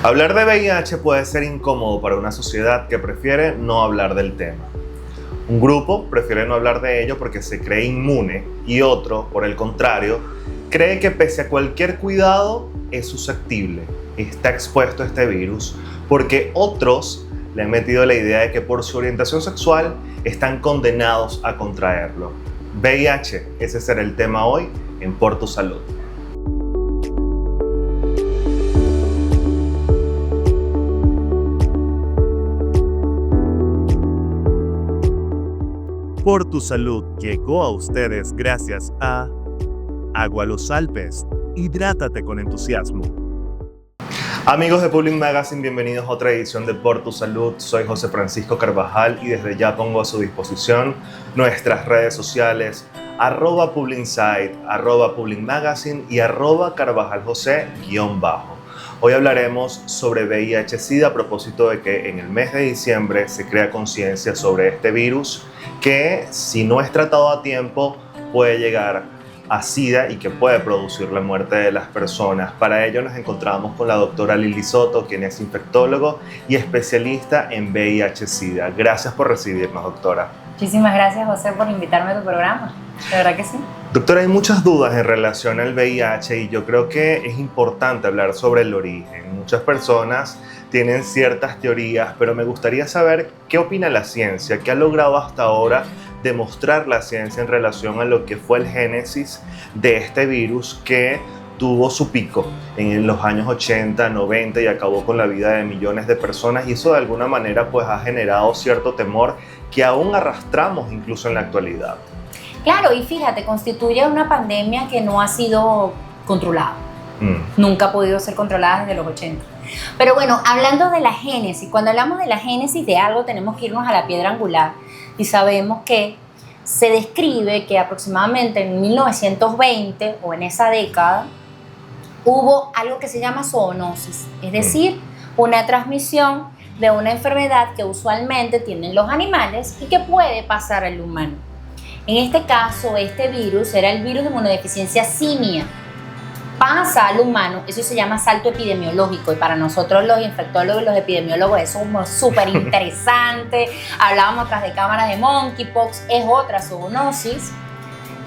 Hablar de VIH puede ser incómodo para una sociedad que prefiere no hablar del tema. Un grupo prefiere no hablar de ello porque se cree inmune y otro, por el contrario, cree que pese a cualquier cuidado es susceptible, está expuesto a este virus, porque otros le han metido la idea de que por su orientación sexual están condenados a contraerlo. VIH, ese será el tema hoy en Por Tu Salud. Por Tu Salud llegó a ustedes gracias a Agua Los Alpes. Hidrátate con entusiasmo. Amigos de Public Magazine, bienvenidos a otra edición de Por Tu Salud. Soy José Francisco Carvajal y desde ya pongo a su disposición nuestras redes sociales @PublicInsight, @PublicMagazine y @CarvajalJosé_. Hoy hablaremos sobre VIH-Sida a propósito de que en el mes de diciembre se crea conciencia sobre este virus que, si no es tratado a tiempo, puede llegar a SIDA y que puede producir la muerte de las personas. Para ello nos encontramos con la doctora Lili Soto, quien es infectólogo y especialista en VIH-Sida. Gracias por recibirnos, doctora. Muchísimas gracias, José, por invitarme a tu programa. De verdad que sí. Doctora, hay muchas dudas en relación al VIH y yo creo que es importante hablar sobre el origen. Muchas personas tienen ciertas teorías, pero me gustaría saber qué opina la ciencia, qué ha logrado hasta ahora demostrar la ciencia en relación a lo que fue el génesis de este virus que tuvo su pico en los años 80, 90 y acabó con la vida de millones de personas, y eso de alguna manera pues ha generado cierto temor que aún arrastramos incluso en la actualidad. Claro, y fíjate, constituye una pandemia que no ha sido controlada. Nunca ha podido ser controlada desde los 80. Pero bueno, hablando de la génesis, cuando hablamos de la génesis de algo tenemos que irnos a la piedra angular y sabemos que se describe que aproximadamente en 1920 o en esa década hubo algo que se llama zoonosis, es decir, una transmisión de una enfermedad que usualmente tienen los animales y que puede pasar al humano. En este caso, este virus era el virus de inmunodeficiencia simia. Pasa al humano, eso se llama salto epidemiológico, y para nosotros los infectólogos y los epidemiólogos eso es súper interesante. Hablábamos tras de cámaras de monkeypox, es otra zoonosis.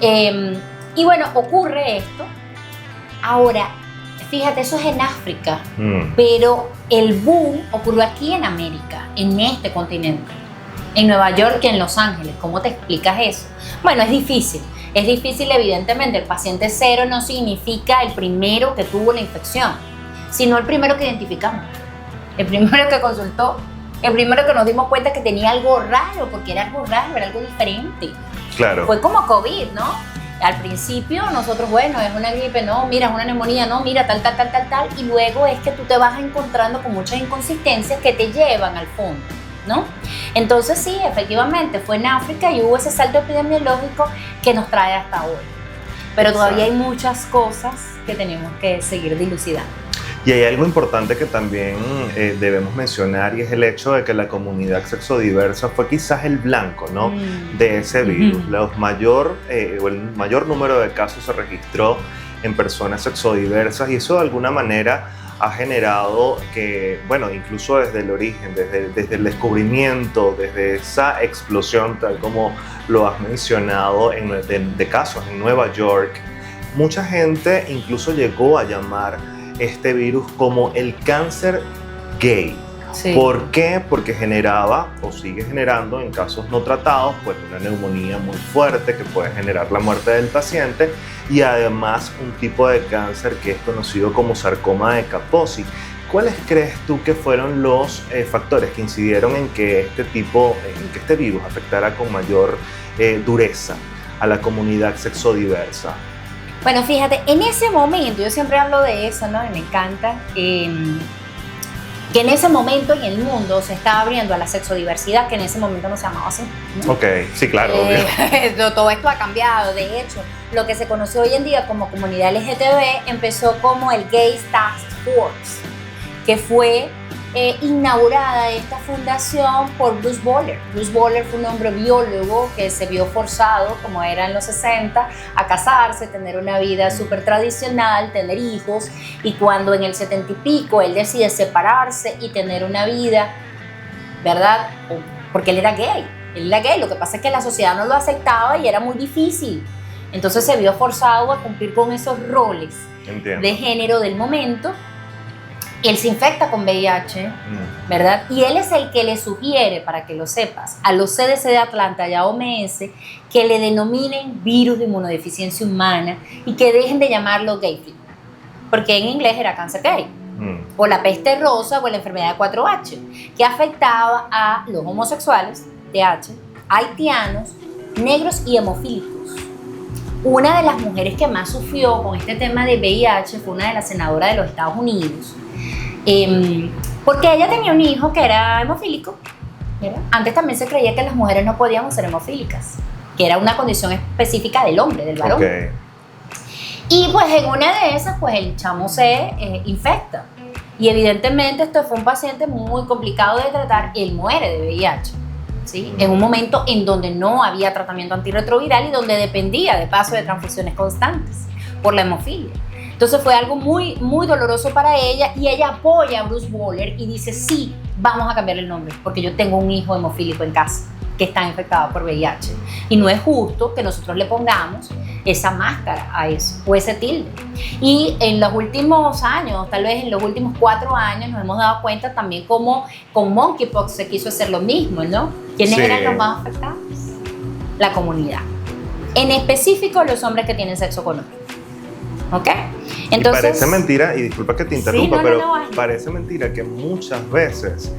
Y bueno, ocurre esto. Ahora, fíjate, eso es en África, pero el boom ocurrió aquí en América, en este continente, en Nueva York y en Los Ángeles. ¿Cómo te explicas eso? Bueno, es difícil. Es difícil, evidentemente. El paciente cero no significa el primero que tuvo la infección, sino el primero que identificamos, el primero que consultó, el primero que nos dimos cuenta que tenía algo raro, porque era algo raro, era algo diferente. Claro. Fue como COVID, ¿no? Al principio nosotros, bueno, es una gripe, no, mira, es una neumonía, no, mira, tal, y luego es que tú te vas encontrando con muchas inconsistencias que te llevan al fondo, ¿no? Entonces sí, efectivamente, fue en África y hubo ese salto epidemiológico que nos trae hasta hoy. Pero todavía hay muchas cosas que tenemos que seguir dilucidando. Y hay algo importante que también debemos mencionar, y es el hecho de que la comunidad sexodiversa fue quizás el blanco, ¿no? De ese virus. El mayor número de casos se registró en personas sexodiversas, y eso de alguna manera ha generado que, bueno, incluso desde el origen, desde el descubrimiento, desde esa explosión, tal como lo has mencionado, de casos en Nueva York, mucha gente incluso llegó a llamar este virus como el cáncer gay. Sí. ¿Por qué? Porque generaba o sigue generando en casos no tratados pues una neumonía muy fuerte que puede generar la muerte del paciente, y además un tipo de cáncer que es conocido como sarcoma de Kaposi. ¿Cuáles crees tú que fueron los factores que incidieron en que este virus afectara con mayor dureza a la comunidad sexodiversa? Bueno, fíjate, en ese momento, yo siempre hablo de eso, ¿no? Y me encanta, que en ese momento en el mundo se estaba abriendo a la sexodiversidad, que en ese momento no se llamaba así, ¿no? Ok, sí, claro, obvio. Todo esto ha cambiado. De hecho, lo que se conoce hoy en día como comunidad LGTB empezó como el Gay Task Force, que fue inaugurada esta fundación por Bruce Boller. Bruce Boller fue un hombre biólogo que se vio forzado, como era en los 60, a casarse, tener una vida súper tradicional, tener hijos, y cuando en el 70 y pico él decide separarse y tener una vida, ¿verdad? Porque él era gay, lo que pasa es que la sociedad no lo aceptaba y era muy difícil. Entonces se vio forzado a cumplir con esos roles de género del momento. Él se infecta con VIH, ¿verdad? Y él es el que le sugiere, para que lo sepas, a los CDC de Atlanta y a OMS que le denominen virus de inmunodeficiencia humana y que dejen de llamarlo gay flu, porque en inglés era cáncer gay, o la peste rosa o la enfermedad de 4H, que afectaba a los homosexuales, TH, haitianos, negros y hemofílicos. Una de las mujeres que más sufrió con este tema de VIH fue una de las senadoras de los Estados Unidos, porque ella tenía un hijo que era hemofílico, ¿verdad? Antes también se creía que las mujeres no podíamos ser hemofílicas, que era una condición específica del hombre, del varón. Okay. Y pues en una de esas, pues el chamo se infecta. Y evidentemente esto fue un paciente muy complicado de tratar, él muere de VIH. ¿Sí? En un momento en donde no había tratamiento antirretroviral y donde dependía de paso de transfusiones constantes por la hemofilia. Entonces fue algo muy, muy doloroso para ella y ella apoya a Bruce Boller y dice, sí, vamos a cambiar el nombre porque yo tengo un hijo hemofílico en casa que está infectado por VIH y no es justo que nosotros le pongamos esa máscara a eso o ese tilde. Y en los últimos años, tal vez en los últimos 4 años, nos hemos dado cuenta también cómo con monkeypox se quiso hacer lo mismo, ¿no? ¿Quiénes eran los más afectados? La comunidad. En específico, los hombres que tienen sexo con hombres. ¿Ok? Entonces, y parece mentira, y disculpa que te interrumpa, pero parece mentira que muchas veces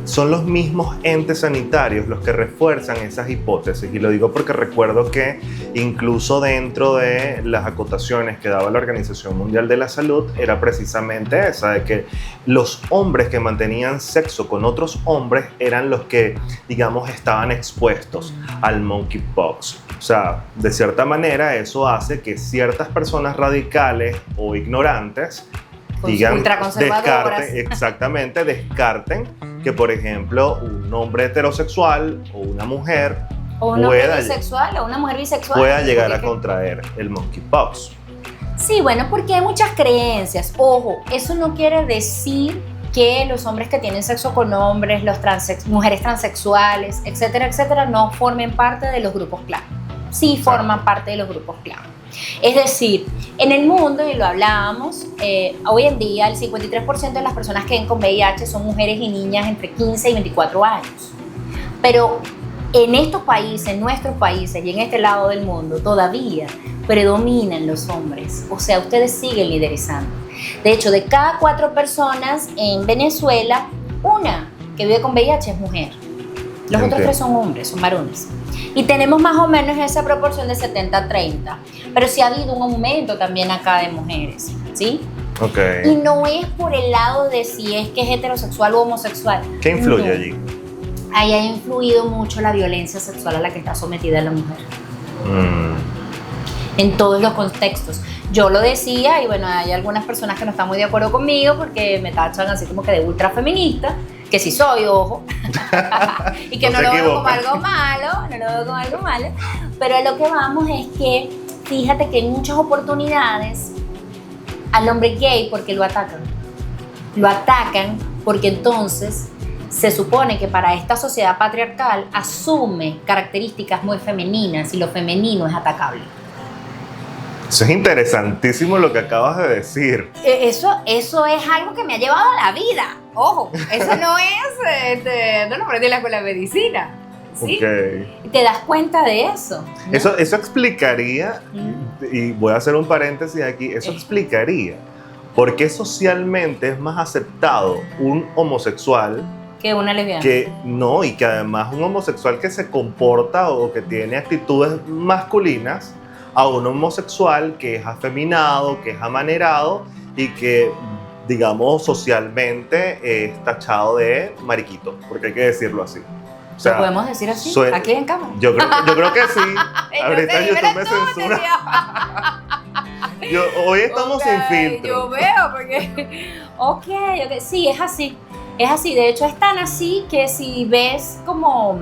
son los mismos entes sanitarios los que refuerzan esas hipótesis. Y lo digo porque recuerdo que incluso dentro de las acotaciones que daba la Organización Mundial de la Salud era precisamente esa, de que los hombres que mantenían sexo con otros hombres eran los que, digamos, estaban expuestos al monkeypox. O sea, de cierta manera eso hace que ciertas personas radicales o ignorantes digan, descarten que, por ejemplo, un hombre heterosexual o una mujer o un hombre bisexual o una mujer bisexual pueda llegar a contraer el monkeypox. Sí, bueno, porque hay muchas creencias. Ojo, eso no quiere decir que los hombres que tienen sexo con hombres, mujeres transexuales, etcétera, etcétera, no formen parte de los grupos clave. Sí forman parte de los grupos clave. Es decir, en el mundo, y lo hablábamos, hoy en día el 53% de las personas que ven con VIH son mujeres y niñas entre 15 y 24 años. Pero en estos países, en nuestros países y en este lado del mundo, todavía predominan los hombres. O sea, ustedes siguen liderizando. De hecho, de cada 4 personas en Venezuela, una que vive con VIH es mujer. Los otros 3 son hombres, son varones. Y tenemos más o menos esa proporción de 70-30. Pero sí ha habido un aumento también acá de mujeres, ¿sí? Okay. Y no es por el lado de si es que es heterosexual o homosexual. ¿Qué influye allí? Ahí ha influido mucho la violencia sexual a la que está sometida la mujer. En todos los contextos. Yo lo decía, y bueno, hay algunas personas que no están muy de acuerdo conmigo porque me tachan así como que de ultra feminista, que sí soy, ojo, y que no lo veo como algo malo, pero a lo que vamos es que fíjate que en muchas oportunidades al hombre gay, porque lo atacan porque entonces se supone que para esta sociedad patriarcal asume características muy femeninas y lo femenino es atacable. Eso es interesantísimo lo que acabas de decir. Eso es algo que me ha llevado a la vida. Ojo, eso no es, no lo aprendí en la escuela de medicina. ¿Sí? Okay. Te das cuenta de eso, ¿no? Eso explicaría, y voy a hacer un paréntesis aquí, eso explicaría por qué socialmente es más aceptado un homosexual que una lesbiana. Y que además un homosexual que se comporta o que tiene actitudes masculinas a un homosexual que es afeminado, que es amanerado y que, digamos, socialmente es tachado de mariquito, porque hay que decirlo así. O sea, ¿lo podemos decir así? ¿Aquí en cámara? Yo creo que sí. Ahorita YouTube me censura. Hoy estamos sin filtro. Yo veo, porque... Ok, sí, es así. Es así, de hecho es tan así que si ves como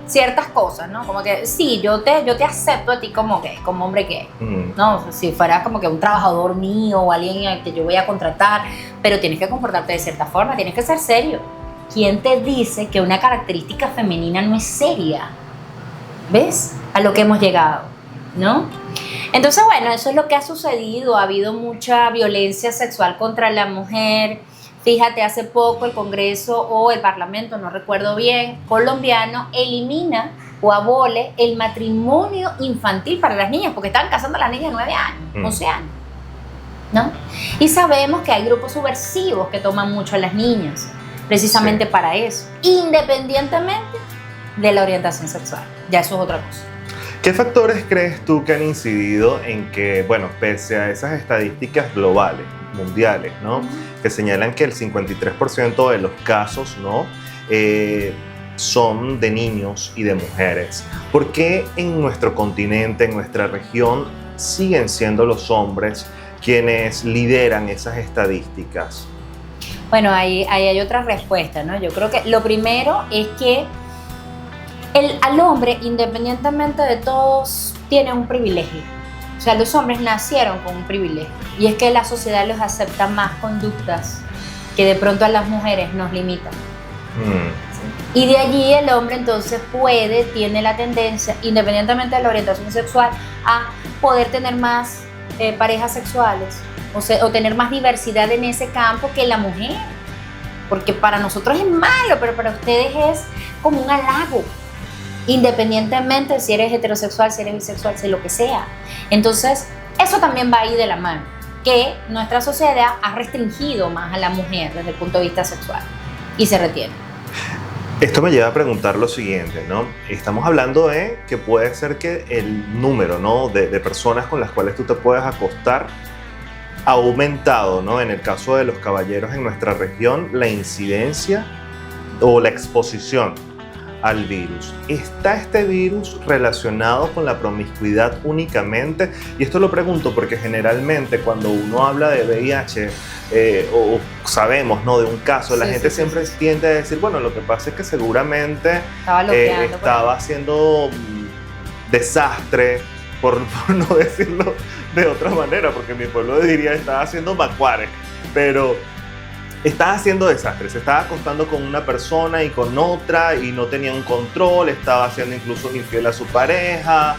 ciertas cosas, ¿no? Como que sí, yo te acepto a ti como gay, como hombre gay, ¿no? Si fuera como que un trabajador mío o alguien al que yo voy a contratar, pero tienes que comportarte de cierta forma, tienes que ser serio. ¿Quién te dice que una característica femenina no es seria? ¿Ves? A lo que hemos llegado, ¿no? Entonces, bueno, eso es lo que ha sucedido. Ha habido mucha violencia sexual contra la mujer. Fíjate, hace poco el Congreso o el Parlamento, no recuerdo bien, colombiano, elimina o abole el matrimonio infantil para las niñas, porque estaban casando a las niñas de 9 años, 11 años, ¿no? Y sabemos que hay grupos subversivos que toman mucho a las niñas, precisamente para eso, independientemente de la orientación sexual. Ya eso es otra cosa. ¿Qué factores crees tú que han incidido en que, bueno, pese a esas estadísticas globales, mundiales, ¿no? Que señalan que el 53% de los casos, ¿no? Son de niños y de mujeres. ¿Por qué en nuestro continente, en nuestra región, siguen siendo los hombres quienes lideran esas estadísticas? Bueno, ahí hay otra respuesta, ¿no? Yo creo que lo primero es que al hombre, independientemente de todos, tiene un privilegio. O sea, los hombres nacieron con un privilegio. Y es que la sociedad les acepta más conductas que de pronto a las mujeres nos limitan. ¿Sí? Y de allí el hombre entonces tiene la tendencia, independientemente de la orientación sexual, a poder tener más parejas sexuales o tener más diversidad en ese campo que la mujer. Porque para nosotros es malo, pero para ustedes es como un halago. Independientemente de si eres heterosexual, si eres bisexual, si lo que sea. Entonces, eso también va ahí de la mano, que nuestra sociedad ha restringido más a la mujer desde el punto de vista sexual y se retiene. Esto me lleva a preguntar lo siguiente, ¿no? Estamos hablando de que puede ser que el número, ¿no? de personas con las cuales tú te puedes acostar ha aumentado, ¿no? En el caso de los caballeros en nuestra región, la incidencia o la exposición al virus. ¿Está este virus relacionado con la promiscuidad únicamente? Y esto lo pregunto porque generalmente cuando uno habla de VIH o sabemos, ¿no? de un caso, la gente siempre tiende a decir, bueno, lo que pasa es que seguramente estaba haciendo desastre, por no decirlo de otra manera, porque mi pueblo diría estaba haciendo macuares, pero estaba haciendo desastres, se estaba acostando con una persona y con otra y no tenía un control, estaba haciendo incluso infiel a su pareja,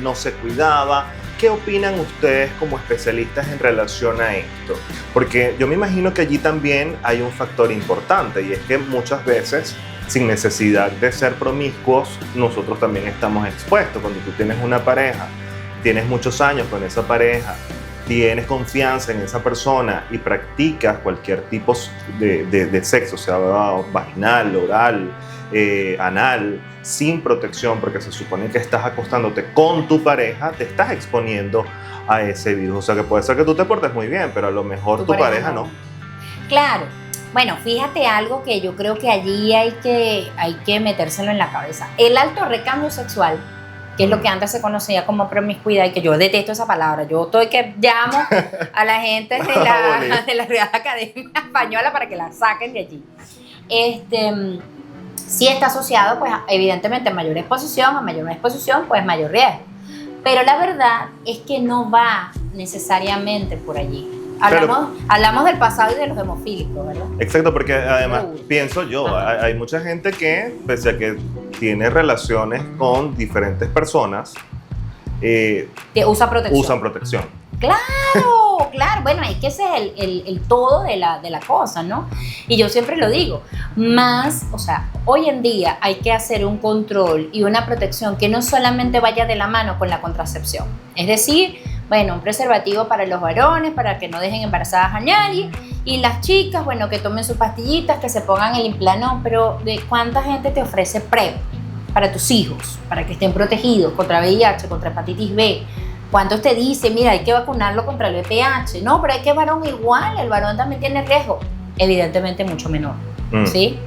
no se cuidaba. ¿Qué opinan ustedes como especialistas en relación a esto? Porque yo me imagino que allí también hay un factor importante y es que muchas veces, sin necesidad de ser promiscuos, nosotros también estamos expuestos. Cuando tú tienes una pareja, tienes muchos años con esa pareja, tienes confianza en esa persona y practicas cualquier tipo de sexo, sea vaginal, oral, anal, sin protección, porque se supone que estás acostándote con tu pareja, te estás exponiendo a ese virus. O sea que puede ser que tú te portes muy bien, pero a lo mejor tu pareja no. Claro. Bueno, fíjate algo que yo creo que allí hay que metérselo en la cabeza. El alto recambio sexual, que es lo que antes se conocía como promiscuidad, y que yo detesto esa palabra. Yo estoy que llamo a la gente de la Real Academia Española para que la saquen de allí. Sí está asociado, pues, evidentemente, a mayor exposición, pues, mayor riesgo. Pero la verdad es que no va necesariamente por allí. Hablamos del pasado y de los hemofílicos, ¿verdad? Exacto, porque además pienso yo, hay mucha gente que, pese a que tiene relaciones con diferentes personas, que usan protección. Claro, claro. Bueno, es que ese es el todo de la cosa, ¿no? Y yo siempre lo digo, o sea, hoy en día hay que hacer un control y una protección que no solamente vaya de la mano con la contracepción. Es decir, bueno, un preservativo para los varones, para que no dejen embarazadas a nadie, y las chicas, bueno, que tomen sus pastillitas, que se pongan el Implanon, pero ¿de cuánta gente te ofrece PrEP para tus hijos, para que estén protegidos contra VIH, contra hepatitis B? ¿Cuántos te dicen, mira, hay que vacunarlo contra el VPH? No, pero hay que varón igual, el varón también tiene riesgo. Evidentemente mucho menor, ¿sí?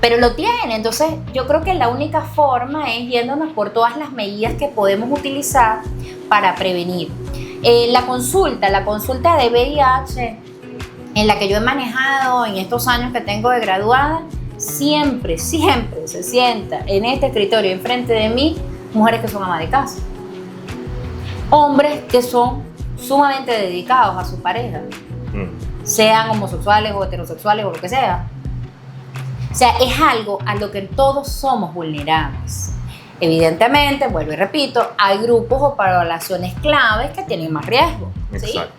Pero lo tiene. Entonces yo creo que la única forma es yéndonos por todas las medidas que podemos utilizar para prevenir. La consulta de VIH en la que yo he manejado en estos años que tengo de graduada, siempre se sienta en este escritorio enfrente de mí mujeres que son amas de casa, hombres que son sumamente dedicados a su pareja, sean homosexuales o heterosexuales o lo que sea. O sea, es algo a lo que todos somos vulnerables. Evidentemente, vuelvo y repito, hay grupos o poblaciones claves que tienen más riesgo. Exacto.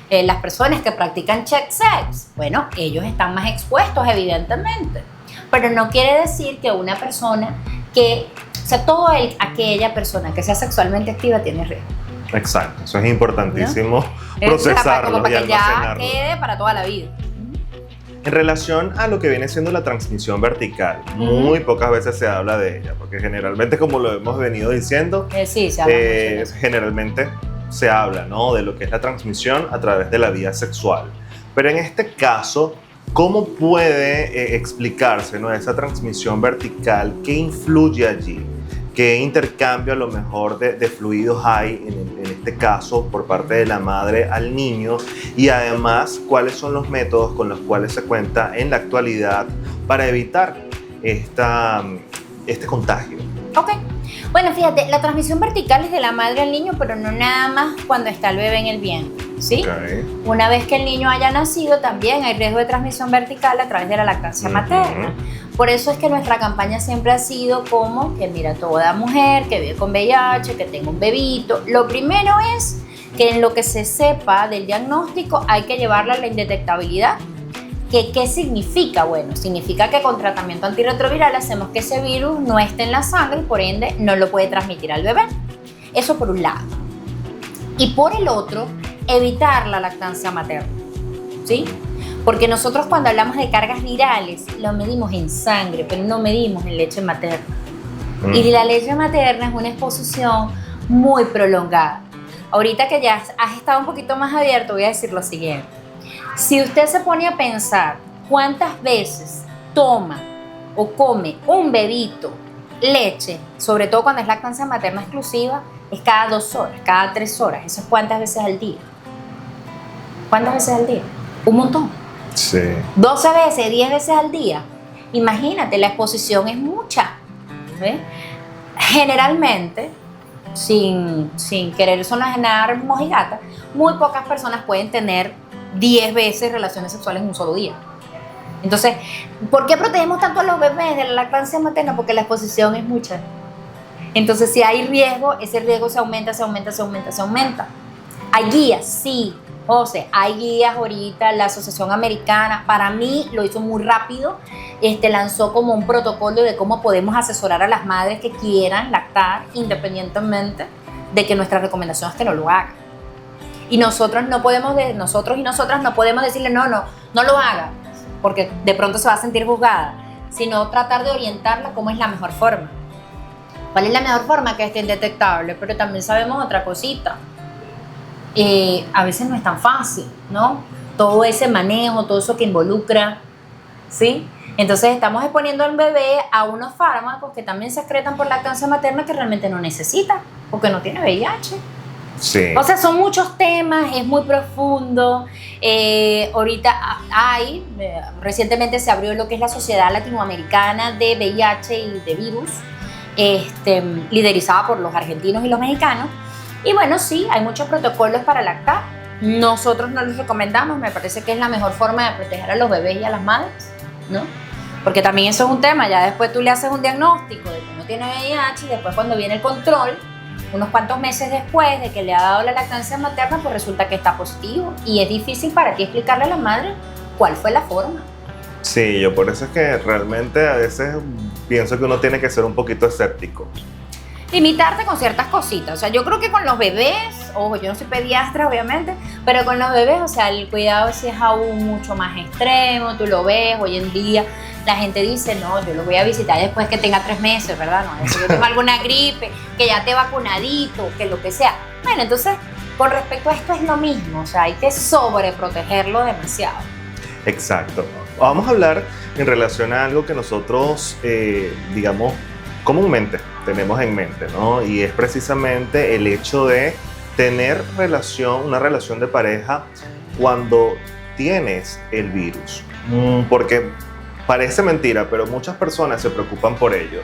¿Sí? Las personas que practican check sex, bueno, ellos están más expuestos, evidentemente. Pero no quiere decir que una persona que, o sea, aquella persona que sea sexualmente activa tiene riesgo. Exacto, eso es importantísimo, ¿no? Procesarlo como para y que ya almacenarlo. quede para toda la vida. En relación a lo que viene siendo la transmisión vertical, muy pocas veces se habla de ella, porque generalmente, como lo hemos venido diciendo, sí, se habla mucho de eso. Generalmente se habla, ¿no?, de lo que es la transmisión a través de la vía sexual. Pero en este caso, ¿cómo puede explicarse, ¿no?, esa transmisión vertical? ¿Qué influye allí? ¿Qué intercambio a lo mejor de fluidos hay en este caso por parte de la madre al niño? Y además, ¿cuáles son los métodos con los cuales se cuenta en la actualidad para evitar este contagio? Ok. Bueno, fíjate, la transmisión vertical es de la madre al niño, pero no nada más cuando está el bebé en el vientre, ¿sí? Okay. Una vez que el niño haya nacido, también hay riesgo de transmisión vertical a través de la lactancia materna. Por eso es que nuestra campaña siempre ha sido como que, mira, toda mujer que vive con VIH, que tenga un bebito, lo primero es que en lo que se sepa del diagnóstico hay que llevarla a la indetectabilidad. ¿Qué significa? Bueno, significa que con tratamiento antirretroviral hacemos que ese virus no esté en la sangre y por ende no lo puede transmitir al bebé. Eso por un lado. Y por el otro, evitar la lactancia materna, ¿sí? Porque nosotros cuando hablamos de cargas virales lo medimos en sangre, pero no medimos en leche materna. Y la leche materna es una exposición muy prolongada. Ahorita que ya has estado un poquito más abierto, voy a decir lo siguiente. Si usted se pone a pensar cuántas veces toma o come un bebito leche, sobre todo cuando es lactancia materna exclusiva, es cada 2 horas, cada 3 horas. ¿Eso es cuántas veces al día? ¿Cuántas veces al día? Un montón. Sí. 12 veces, 10 veces al día. Imagínate, la exposición es mucha. ¿Ves? Generalmente, sin querer sonar mojigata, muy pocas personas pueden tener 10 veces relaciones sexuales en un solo día. Entonces, ¿por qué protegemos tanto a los bebés de la lactancia materna? Porque la exposición es mucha. Entonces, si hay riesgo, ese riesgo se aumenta. Hay guías, sí, José, hay guías ahorita. La Asociación Americana, para mí, lo hizo muy rápido. Lanzó como un protocolo de cómo podemos asesorar a las madres que quieran lactar, independientemente de que nuestra recomendación es que no lo hagan. Y nosotros y nosotras no podemos decirle no lo haga, porque de pronto se va a sentir juzgada, sino tratar de orientarla cómo es la mejor forma. ¿Cuál es la mejor forma? Que esté indetectable, pero también sabemos otra cosita. A veces no es tan fácil, ¿no? Todo ese manejo, todo eso que involucra, ¿sí? Entonces estamos exponiendo al bebé a unos fármacos que también se excretan por lactancia materna que realmente no necesita, porque no tiene VIH. Sí. O sea, son muchos temas, es muy profundo. Ahorita recientemente se abrió lo que es la Sociedad Latinoamericana de VIH y de Virus, liderizada por los argentinos y los mexicanos. Y bueno, sí, hay muchos protocolos para lactar. Nosotros no los recomendamos, me parece que es la mejor forma de proteger a los bebés y a las madres, ¿no? Porque también eso es un tema, ya después tú le haces un diagnóstico de que no tiene VIH y después cuando viene el control, unos cuantos meses después de que le ha dado la lactancia materna, pues resulta que está positivo y es difícil para ti explicarle a la madre cuál fue la forma. Sí, yo por eso es que realmente a veces pienso que uno tiene que ser un poquito escéptico. Limitarte con ciertas cositas, o sea, yo creo que con los bebés, ojo, yo no soy pediatra obviamente, pero con los bebés, o sea, el cuidado sí es aún mucho más extremo, tú lo ves, hoy en día la gente dice, no, yo lo voy a visitar después que tenga 3 meses, ¿verdad? No, si yo tengo alguna gripe, que ya esté vacunadito, que lo que sea. Bueno, entonces, con respecto a esto es lo mismo, o sea, hay que sobreprotegerlo demasiado. Exacto. Vamos a hablar en relación a algo que nosotros, digamos, comúnmente tenemos en mente, ¿no? Y es precisamente el hecho de tener una relación de pareja cuando tienes el virus. Porque parece mentira, pero muchas personas se preocupan por ello.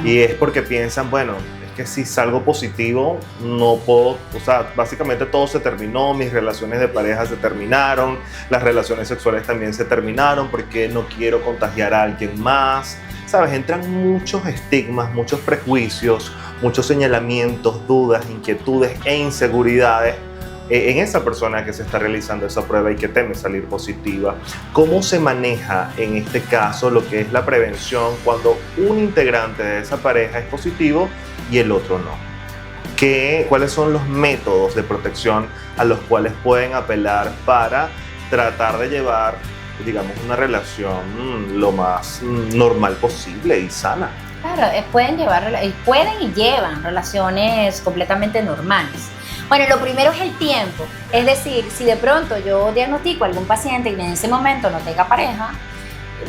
Y es porque piensan, bueno, es que si salgo positivo, no puedo, o sea, básicamente todo se terminó, mis relaciones de pareja se terminaron, las relaciones sexuales también se terminaron porque no quiero contagiar a alguien más. ¿Sabes? Entran muchos estigmas, muchos prejuicios, muchos señalamientos, dudas, inquietudes e inseguridades en esa persona que se está realizando esa prueba y que teme salir positiva. ¿Cómo se maneja en este caso lo que es la prevención cuando un integrante de esa pareja es positivo y el otro no? ¿Cuáles son los métodos de protección a los cuales pueden apelar para tratar de llevar, digamos, una relación lo más normal posible y sana? Claro, pueden y llevan relaciones completamente normales. Bueno, lo primero es el tiempo. Es decir, si de pronto yo diagnostico a algún paciente y en ese momento no tenga pareja,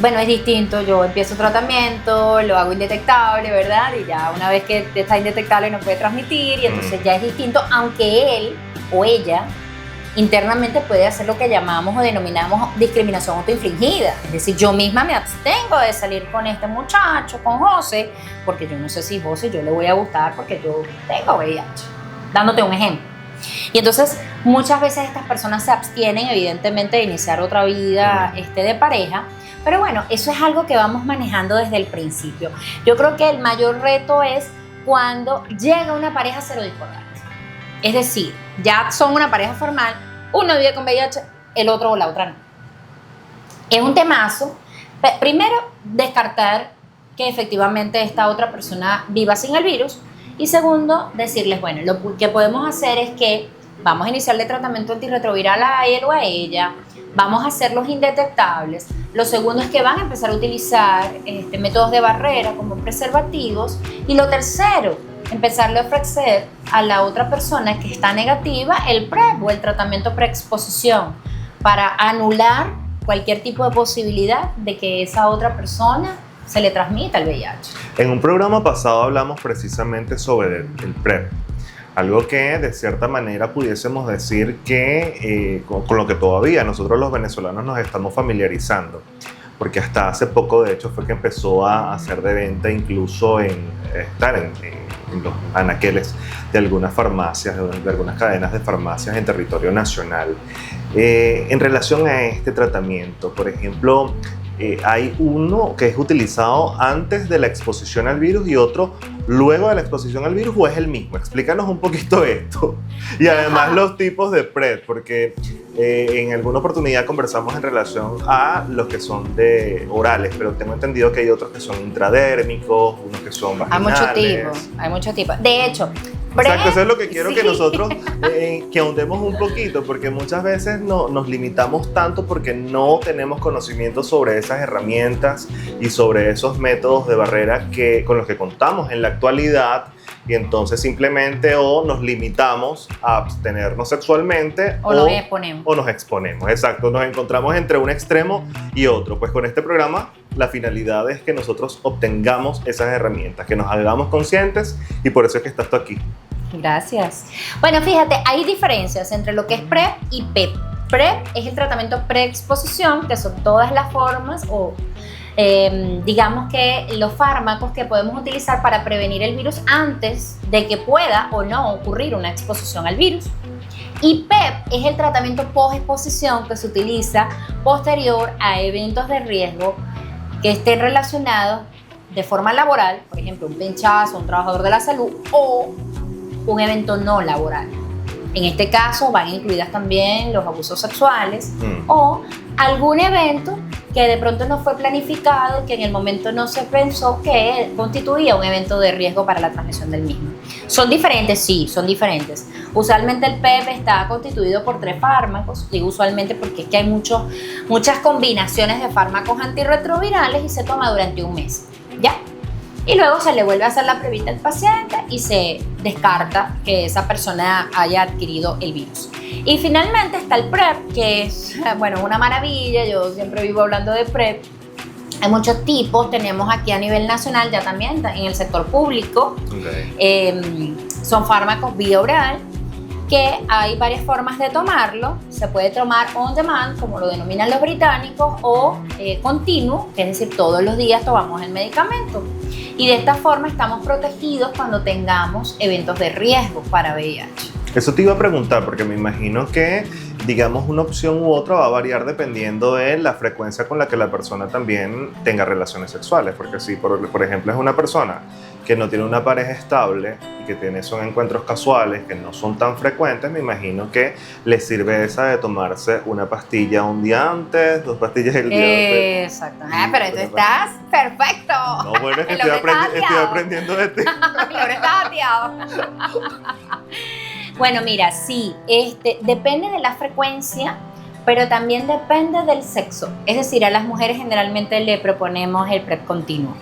bueno, es distinto. Yo empiezo tratamiento, lo hago indetectable, ¿verdad? Y ya una vez que está indetectable no puede transmitir y entonces ya es distinto, aunque él o ella internamente puede hacer lo que llamamos o denominamos discriminación autoinfligida. Es decir, yo misma me abstengo de salir con este muchacho, con José, porque yo no sé si José yo le voy a gustar porque yo tengo VIH. Dándote un ejemplo. Y entonces muchas veces estas personas se abstienen evidentemente de iniciar otra vida de pareja, pero bueno, eso es algo que vamos manejando desde el principio. Yo creo que el mayor reto es cuando llega una pareja serodiscordante. Es decir, ya son una pareja formal, uno vive con VIH, el otro o la otra no. Es un temazo. Primero, descartar que efectivamente esta otra persona viva sin el virus. Y segundo, decirles, bueno, lo que podemos hacer es que vamos a iniciarle tratamiento antirretroviral a él o a ella, vamos a hacerlos indetectables. Lo segundo es que van a empezar a utilizar métodos de barrera como preservativos. Y lo tercero, empezarle a ofrecer a la otra persona que está negativa el PrEP o el tratamiento preexposición para anular cualquier tipo de posibilidad de que esa otra persona se le transmita el VIH. En un programa pasado hablamos precisamente sobre el PrEP, algo que de cierta manera pudiésemos decir que con lo que todavía nosotros los venezolanos nos estamos familiarizando, porque hasta hace poco de hecho fue que empezó a hacer de venta incluso en los anaqueles de algunas farmacias, de algunas cadenas de farmacias en territorio nacional. En relación a este tratamiento, por ejemplo, hay uno que es utilizado antes de la exposición al virus y otro luego de la exposición al virus, ¿o es el mismo? Explícanos un poquito esto. Y además los tipos de PrEP, porque en alguna oportunidad conversamos en relación a los que son de orales, pero tengo entendido que hay otros que son intradérmicos, unos que son vaginales. Hay muchos tipos. De hecho, exacto, eso es lo que quiero que nosotros que ahondemos un poquito, porque muchas veces nos limitamos tanto porque no tenemos conocimiento sobre esas herramientas y sobre esos métodos de barrera con los que contamos en la actualidad, y entonces simplemente o nos limitamos a abstenernos sexualmente o nos exponemos. Exacto, nos encontramos entre un extremo y otro. Pues con este programa la finalidad es que nosotros obtengamos esas herramientas, que nos hagamos conscientes, y por eso es que estás tú aquí. Gracias. Bueno, fíjate, hay diferencias entre lo que es PrEP y PEP. PrEP es el tratamiento preexposición, que son todas las formas o digamos que los fármacos que podemos utilizar para prevenir el virus antes de que pueda o no ocurrir una exposición al virus. Y PEP es el tratamiento post-exposición que se utiliza posterior a eventos de riesgo que estén relacionados de forma laboral, por ejemplo, un pinchazo, un trabajador de la salud o un evento no laboral. En este caso van incluidas también los abusos sexuales o algún evento que de pronto no fue planificado, que en el momento no se pensó que constituía un evento de riesgo para la transmisión del mismo. ¿Son diferentes? Sí, son diferentes. Usualmente el PEP está constituido por 3 fármacos, digo usualmente porque es que hay muchas combinaciones de fármacos antirretrovirales y se toma durante un mes, ¿ya? Y luego se le vuelve a hacer la pruebita al paciente y se descarta que esa persona haya adquirido el virus. Y finalmente está el PrEP, que es, bueno, una maravilla. Yo siempre vivo hablando de PrEP. Hay muchos tipos, tenemos aquí a nivel nacional ya también en el sector público. Okay. Son fármacos vía oral que hay varias formas de tomarlo. Se puede tomar on demand, como lo denominan los británicos, o continuo, que es decir, todos los días tomamos el medicamento. Y de esta forma estamos protegidos cuando tengamos eventos de riesgo para VIH. Eso te iba a preguntar, porque me imagino que, digamos, una opción u otra va a variar dependiendo de la frecuencia con la que la persona también tenga relaciones sexuales. Porque si, por ejemplo, es una persona que no tiene una pareja estable y que son encuentros casuales que no son tan frecuentes, me imagino que le sirve esa de tomarse una pastilla un día antes, 2 pastillas el día antes. Exacto. Pero tú estás perfecto. No, bueno, es que estoy aprendiendo de ti. Ahora estás ateado. Bueno, mira, sí, depende de la frecuencia, pero también depende del sexo. Es decir, a las mujeres generalmente le proponemos el PrEP continuo.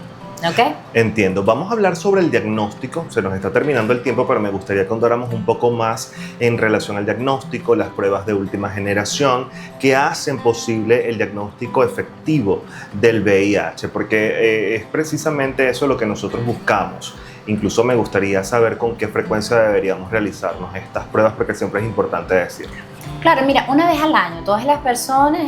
¿Ok? Entiendo. Vamos a hablar sobre el diagnóstico. Se nos está terminando el tiempo, pero me gustaría que contáramos un poco más en relación al diagnóstico, las pruebas de última generación que hacen posible el diagnóstico efectivo del VIH, porque es precisamente eso lo que nosotros buscamos. Incluso me gustaría saber con qué frecuencia deberíamos realizarnos estas pruebas, porque siempre es importante decirlo. Claro, mira, una vez al año, todas las personas,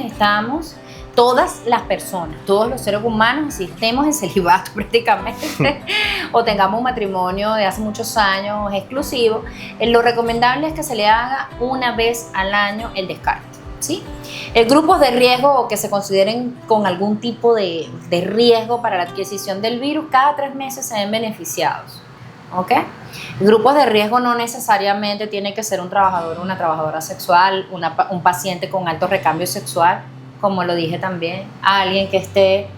todos los seres humanos, si estemos en celibato prácticamente, o tengamos un matrimonio de hace muchos años exclusivo, lo recomendable es que se le haga una vez al año el descarte, ¿sí? Grupos de riesgo o que se consideren con algún tipo de riesgo para la adquisición del virus, cada 3 meses se ven beneficiados. ¿Ok? Grupos de riesgo no necesariamente tiene que ser un trabajador o una trabajadora sexual, un paciente con alto recambio sexual, como lo dije también, alguien que esté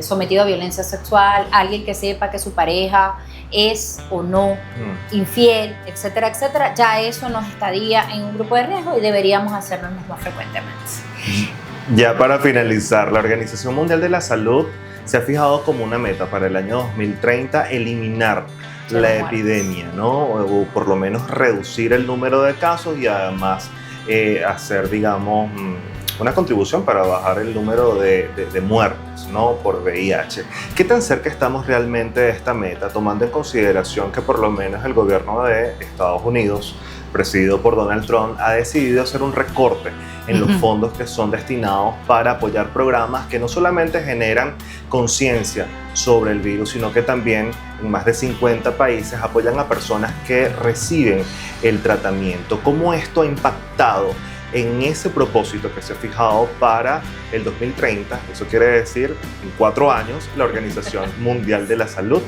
sometido a violencia sexual, alguien que sepa que su pareja es o no infiel, etcétera, etcétera. Ya eso nos estaría en un grupo de riesgo y deberíamos hacerlo más frecuentemente. Ya para finalizar, la Organización Mundial de la Salud se ha fijado como una meta para el año 2030 eliminar la epidemia, ¿no? O por lo menos reducir el número de casos y además hacer, digamos, una contribución para bajar el número de muertes, ¿no? Por VIH. ¿Qué tan cerca estamos realmente de esta meta, tomando en consideración que por lo menos el gobierno de Estados Unidos, presidido por Donald Trump, ha decidido hacer un recorte en los fondos que son destinados para apoyar programas que no solamente generan conciencia sobre el virus, sino que también en más de 50 países apoyan a personas que reciben el tratamiento? ¿Cómo esto ha impactado en ese propósito que se ha fijado para el 2030? Eso quiere decir, en 4 años, la Organización Mundial de la Salud.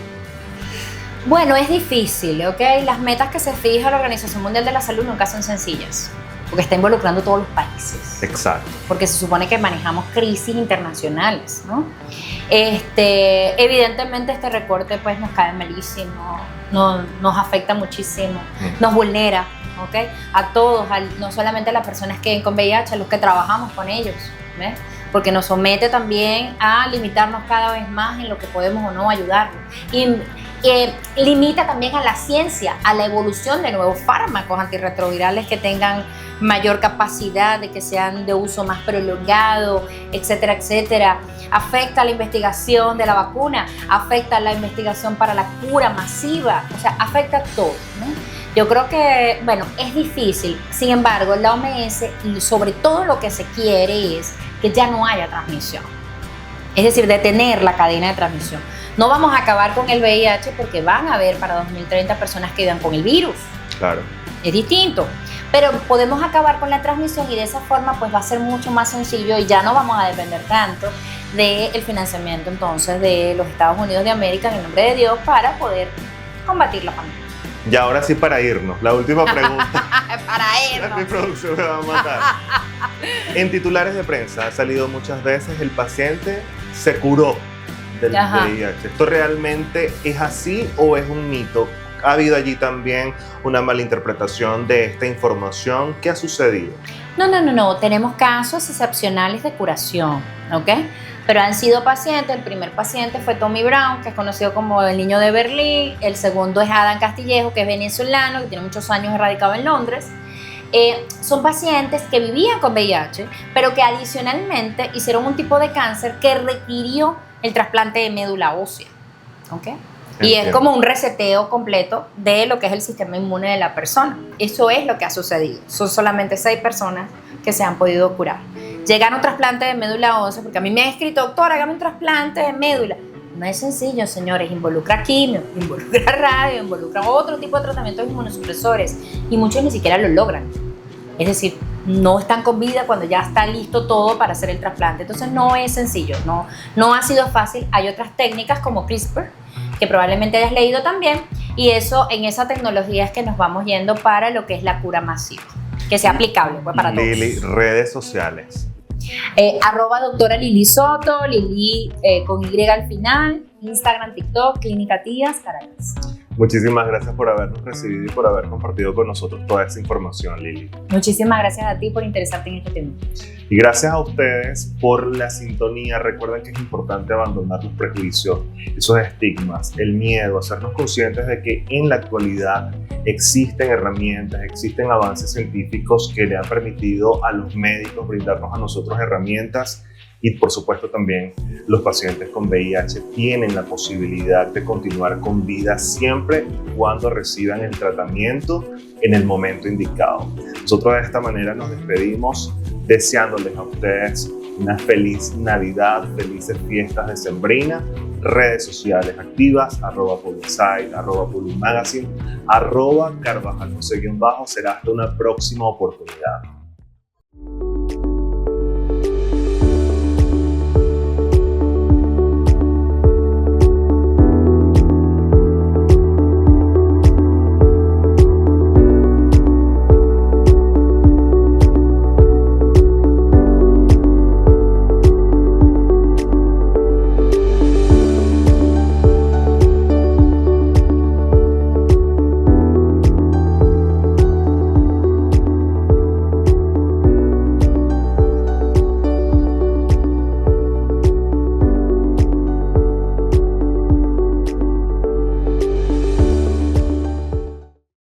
Bueno, es difícil, ¿ok? Las metas que se fija la Organización Mundial de la Salud nunca son sencillas, porque está involucrando a todos los países. Exacto. Porque se supone que manejamos crisis internacionales, ¿no? Evidentemente este recorte pues nos cae malísimo, nos afecta muchísimo, nos vulnera, ¿ok? A todos, no solamente a las personas que viven con VIH, a los que trabajamos con ellos, ¿ves? Porque nos somete también a limitarnos cada vez más en lo que podemos o no ayudarlos. Y limita también a la ciencia, a la evolución de nuevos fármacos antirretrovirales que tengan mayor capacidad, de que sean de uso más prolongado, etcétera, etcétera. Afecta a la investigación de la vacuna, afecta a la investigación para la cura masiva, o sea, afecta a todo, ¿no? Yo creo que, bueno, es difícil. Sin embargo, la OMS, sobre todo lo que se quiere es que ya no haya transmisión. Es decir, detener la cadena de transmisión. No vamos a acabar con el VIH porque van a haber para 2030 personas que vivan con el virus. Claro. Es distinto. Pero podemos acabar con la transmisión y de esa forma pues va a ser mucho más sencillo y ya no vamos a depender tanto del financiamiento entonces de los Estados Unidos de América, en el nombre de Dios, para poder combatir la pandemia. Y ahora sí, para irnos, la última pregunta. Para irnos. Mi producción me va a matar. En titulares de prensa ha salido muchas veces: el paciente se curó del VIH. ¿Esto realmente es así o es un mito? ¿Ha habido allí también una mala interpretación de esta información? ¿Qué ha sucedido? No. Tenemos casos excepcionales de curación, ¿ok? Pero han sido pacientes. El primer paciente fue Tommy Brown, que es conocido como el niño de Berlín. El segundo es Adam Castillejo, que es venezolano, que tiene muchos años radicado en Londres. Son pacientes que vivían con VIH, pero que adicionalmente hicieron un tipo de cáncer que requirió el trasplante de médula ósea, ¿ok? Y es como un reseteo completo de lo que es el sistema inmune de la persona. Eso es lo que ha sucedido. Son solamente 6 personas que se han podido curar. Llegaron trasplantes de médula ósea, porque a mí me han escrito, doctor, hágame un trasplante de médula. No es sencillo, señores. Involucra quimio, involucra radio, involucra otro tipo de tratamientos inmunosupresores. Y muchos ni siquiera lo logran. Es decir, no están con vida cuando ya está listo todo para hacer el trasplante. Entonces no es sencillo, no ha sido fácil. Hay otras técnicas como CRISPR, que probablemente hayas leído también, y eso, en esa tecnología es que nos vamos yendo para lo que es la cura masiva, que sea aplicable pues, para Lili, todos. redes sociales. @doctora Lili Soto, Lili con Y al final, Instagram, TikTok, Clínica Tías, Caracas. Muchísimas gracias por habernos recibido y por haber compartido con nosotros toda esa información, Lili. Muchísimas gracias a ti por interesarte en este tema. Y gracias a ustedes por la sintonía. Recuerden que es importante abandonar los prejuicios, esos estigmas, el miedo, hacernos conscientes de que en la actualidad existen herramientas, existen avances científicos que le han permitido a los médicos brindarnos a nosotros herramientas. Y por supuesto también los pacientes con VIH tienen la posibilidad de continuar con vida siempre y cuando reciban el tratamiento en el momento indicado. Nosotros de esta manera nos despedimos deseándoles a ustedes una feliz Navidad, felices fiestas decembrinas, redes sociales activas, @Publicite, @Public Magazine, @Carvajal_. Será hasta una próxima oportunidad.